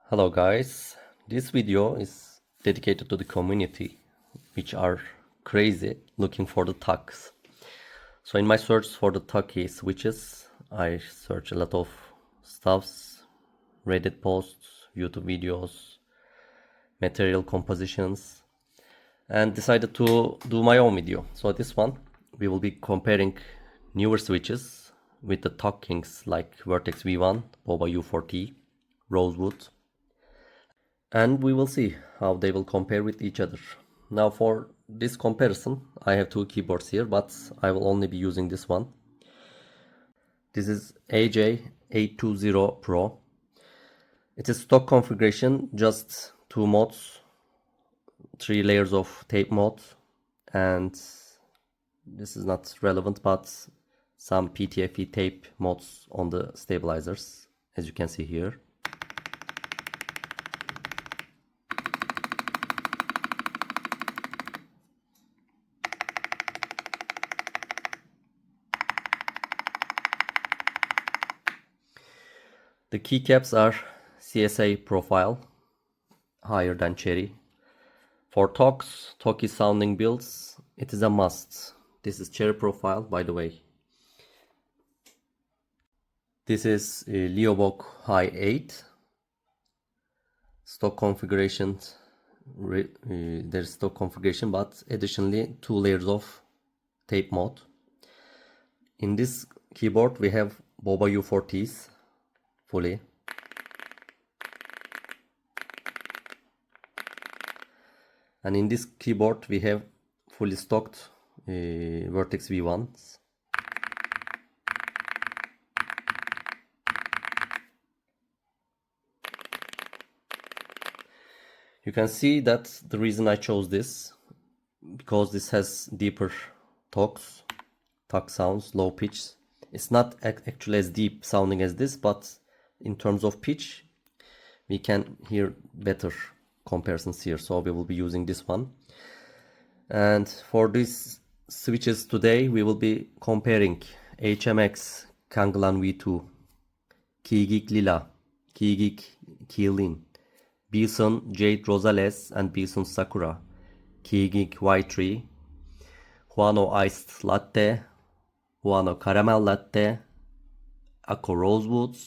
Hello guys, this video is dedicated to the community which are crazy looking for the thocks. So in my search for the Thocky switches, I search a lot of stuffs, Reddit posts, YouTube videos, material compositions, and decided to do my own video. So this one we will be comparing newer switches with the thock kings like Vertex V1, Boba U4T, Rosewood, and we will see how they will compare with each other. Now for this comparison, I have two keyboards here, but I will only be using this one. This is AJ820 Pro. It is stock configuration, just two modes, 3 layers of tape mode, and this is not relevant, but some PTFE tape modes on the stabilizers, as you can see here. The keycaps are CSA profile, higher than Cherry. For talks, Thocky sounding builds, it is a must. This is Cherry profile, by the way. This is Leobok High 8. Stock configuration, there's stock configuration, but additionally 2 layers of tape mode. In this keyboard we have Boba U4Ts fully. And in this keyboard we have fully stocked Vertex V1s. You can see that the reason I chose this, because this has deeper thock sounds, low pitch. It's not actually as deep sounding as this, but in terms of pitch we can hear better comparisons here, so we will be using this one. And for these switches today we will be comparing HMX Canglan V2, Keygeek Lila, Keygeek Keylin, Bsun Jade Rosales and Bsun Sakura, Keygeek Y3, Huano Iced Latte, Huano Caramel Latte, Akko Rosewood,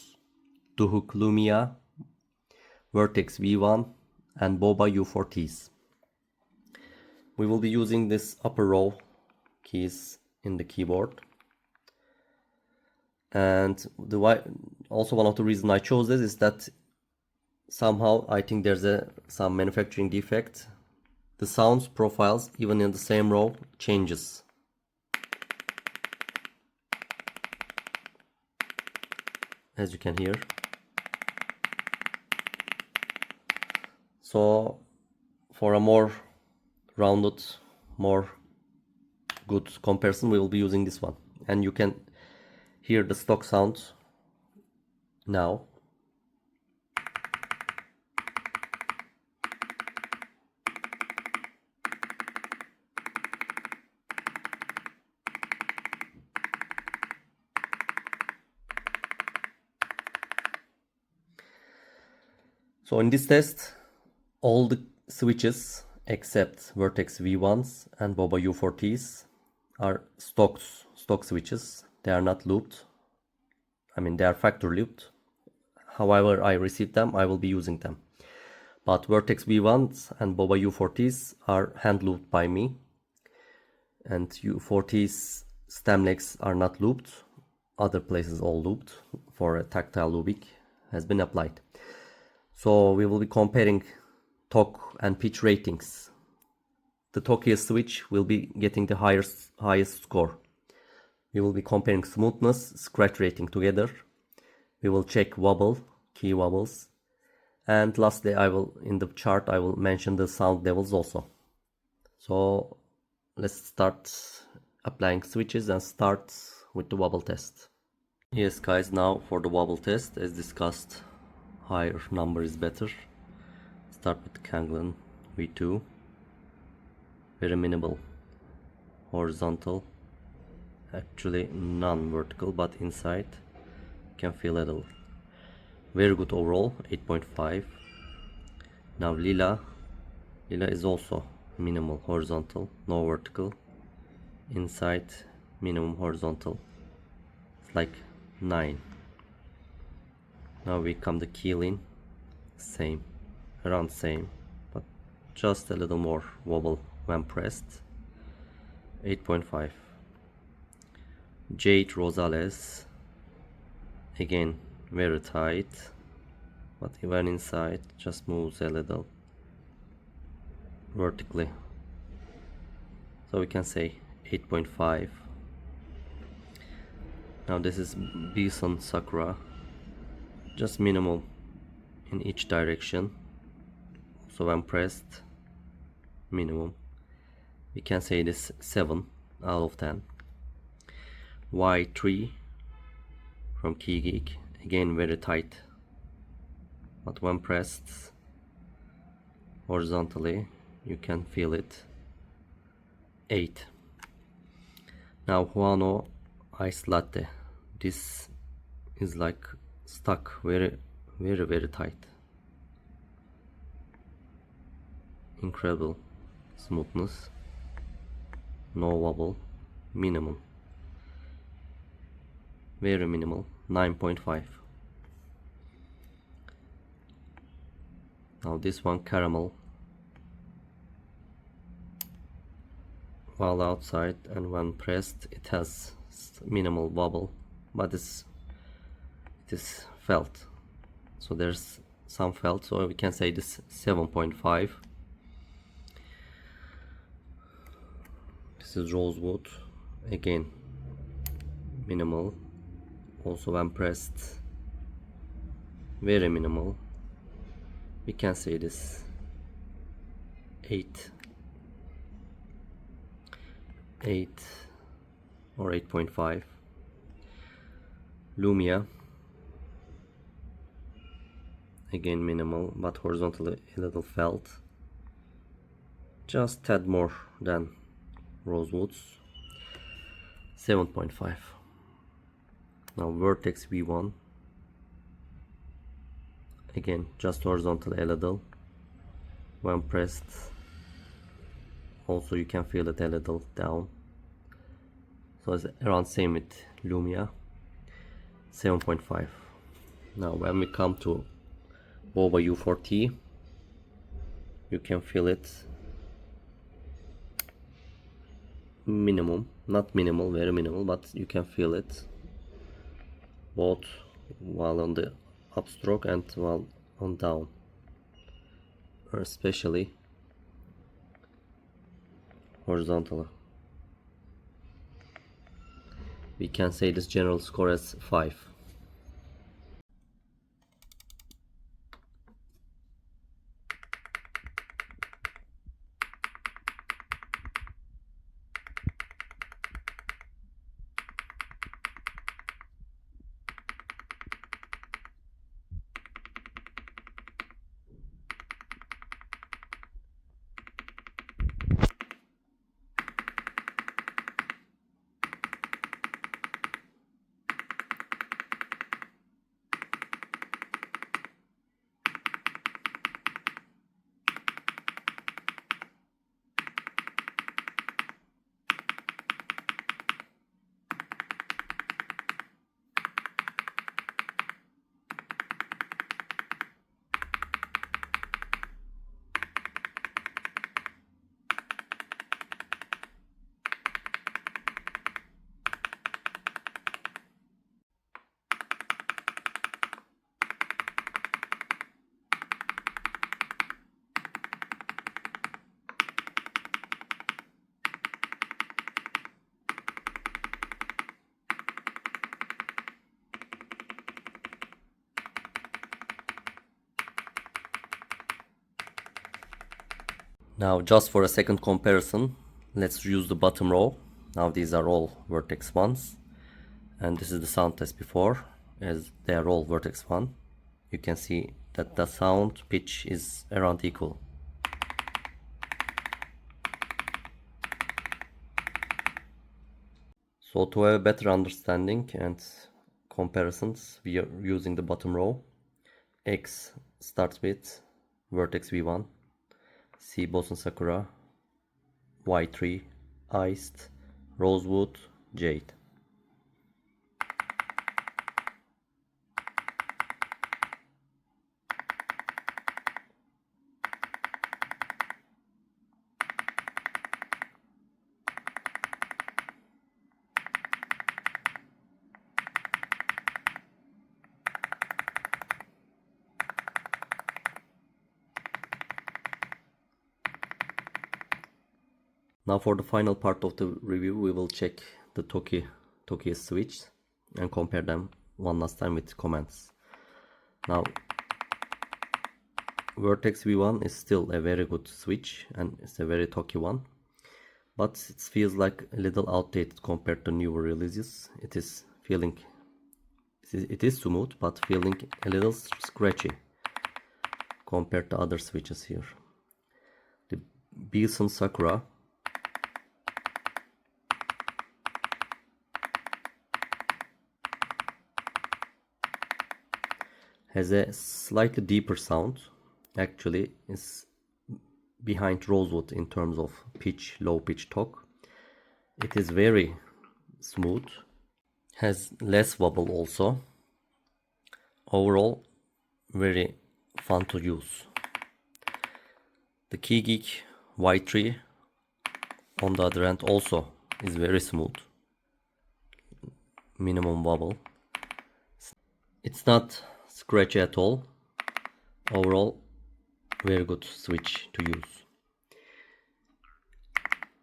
Duhuk Lumia, Vertex V1 and Boba U4Ts. We will be using this upper row keys in the keyboard. And also one of the reasons I chose this is that somehow I think there's some manufacturing defect. The sounds profiles even in the same row changes. As you can hear. So for a more rounded, more good comparison, we will be using this one. And you can hear the stock sound now. So in this test, all the switches except Vertex V1s and Boba U4Ts are stock switches. They are not looped. I mean, they are factory looped. However I received them, I will be using them. But Vertex V1s and Boba U4Ts are hand looped by me. And U4Ts stem legs are not looped. Other places all looped for a tactile looping has been applied. So we will be comparing thock and pitch ratings. The Thockiest switch will be getting the highest score. We will be comparing smoothness, scratch rating together. We will check wobble, key wobbles. And lastly, in the chart I will mention the sound levels also. So let's start applying switches and start with the wobble test. Yes guys, now for the wobble test, as discussed, higher number is better. Start with Canglan V2. Very minimal horizontal, actually non-vertical, but inside you can feel a little. Very good overall, 8.5. Now Lila is also minimal horizontal, no vertical. Inside minimum horizontal. It's like 9. Now we come to Keylin, same, around same, but just a little more wobble when pressed. 8.5. Jade Rosales, again very tight, but even inside just moves a little vertically, so we can say 8.5. Now this is Bsun Sakura, just minimal in each direction, so when pressed minimum, we can say this 7 out of 10. Y3 from Keygeek, again very tight, but when pressed horizontally you can feel it. 8. Now Huano Ice Latte, this is like stuck very tight. Incredible smoothness, no wobble, minimum, very minimal. 9.5. Now this one caramel, while outside and when pressed it has minimal wobble, but it is felt, so there's some felt, so we can say this 7.5. This is Rosewood, again minimal, also when pressed very minimal, we can say this 8 or 8.5. Lumia, again minimal, but horizontally a little felt, just tad more than Rosewood's. 7.5. Now Vertex V1, again just horizontal a little, when pressed also you can feel it a little down, so it's around same with Lumia. 7.5. Now when we come to Boba U4T, you can feel it minimum, not minimal, very minimal, but you can feel it both while on the upstroke and while on down, or especially horizontally. We can say this general score as 5. Now just for a second comparison, let's use the bottom row. Now these are all Vertex 1s, and this is the sound test before, as they are all Vertex 1. You can see that the sound pitch is around equal. So to have a better understanding and comparisons, we are using the bottom row. X starts with Vertex V1, C Bsun Sakura, Y3, Iced, Rosewood, Jade. Now for the final part of the review, we will check the Thocky Switch and compare them one last time with comments. Now Vertex V1 is still a very good switch and it's a very Thocky one, but it feels like a little outdated compared to newer releases. It is smooth but feeling a little scratchy compared to other switches here. The Bsun Sakura has a slightly deeper sound. Actually is behind Rosewood in terms of pitch, low pitch talk. It is very smooth, has less wobble also. Overall very fun to use. The Keygeek Y3 on the other hand also is very smooth, minimum wobble. It's not scratchy at all. Overall very good switch to use.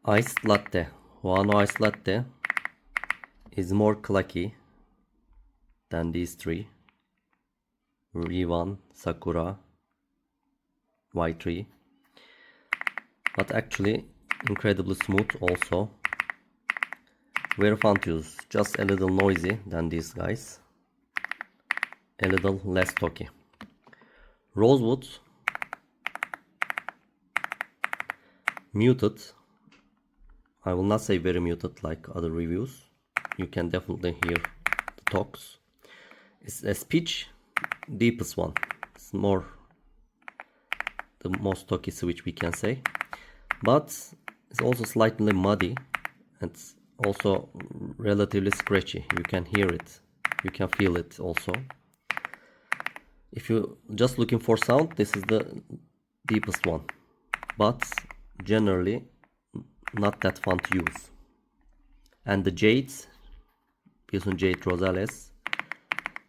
Iced Latte, Huano Iced Latte is more clucky than these three, V1, Sakura, Y3, but actually incredibly smooth also. Very fun to use, just a little noisy than these guys, a little less Thocky. Rosewood, muted. I will not say very muted like other reviews. You can definitely hear the talks. It's a pitch deepest one. It's more the most Thocky switch we can say, but it's also slightly muddy and it's also relatively scratchy. You can hear it, you can feel it also. If you're just looking for sound, this is the deepest one, but generally not that fun to use. And the Jade, Bsun Jade Rosales,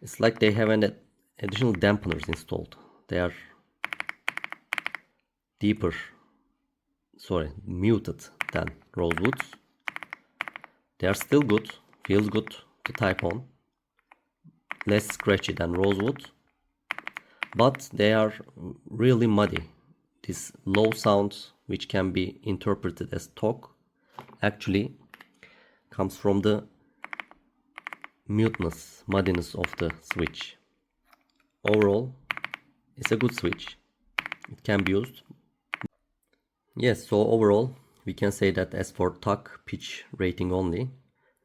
it's like they have an additional dampeners installed. They are muted than Rosewoods. They are still good, feels good to type on, less scratchy than Rosewood, but they are really muddy. This low sound, which can be interpreted as talk, actually comes from the muteness, muddiness of the switch. Overall, it's a good switch. It can be used. Yes, so overall, we can say that as for thock pitch rating only,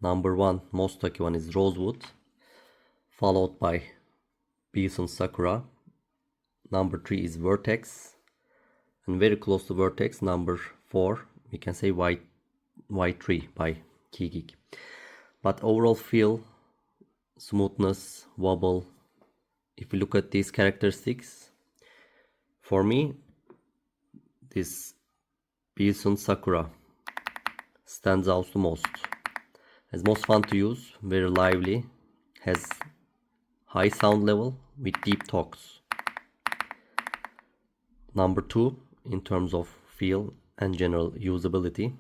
number one, most Thocky one is Rosewood, followed by Bsun Sakura. Number 3 is Vertex, and very close to Vertex, number 4, we can say Y3 by Keygeek. But overall feel, smoothness, wobble, if you look at these characteristics, for me, this Bsun Sakura stands out the most. As most fun to use, very lively, has high sound level with deep talks. Number 2, in terms of feel and general usability,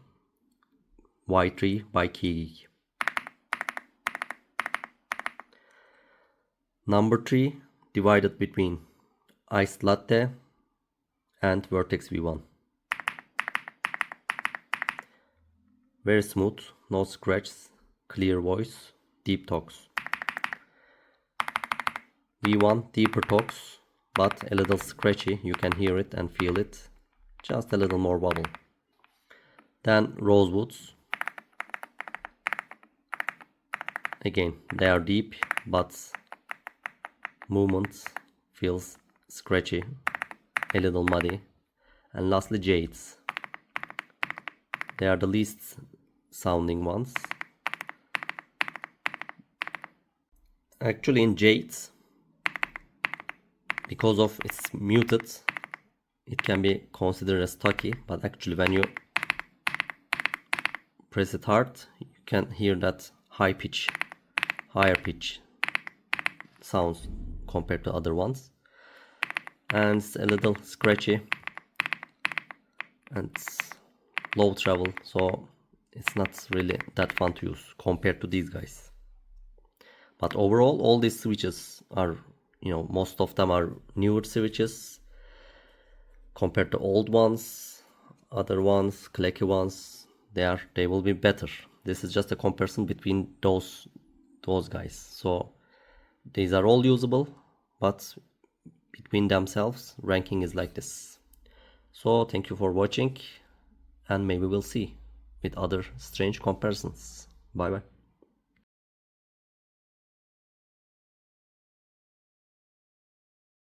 Y3 by Keygeek. Number 3, divided between Iced Latte and Vertex V1. Very smooth, no scratches, clear voice, deep talks. V1, deeper talks, but a little scratchy, you can hear it and feel it, just a little more wobble. Then Rosewoods, again they are deep, but movement feels scratchy. a little muddy. And lastly, Jades. They are the least sounding ones. Actually, in Jades, because of it's muted, it can be considered as thocky, but actually when you press it hard, you can hear that higher pitch sounds compared to other ones. And it's a little scratchy and low travel, so it's not really that fun to use compared to these guys. But overall, all these switches are, most of them are newer switches compared to old ones. Other ones, clicky ones, they will be better. This is just a comparison between those guys. So these are all usable, but between themselves, ranking is like this. So thank you for watching, and maybe we'll see with other strange comparisons. Bye bye.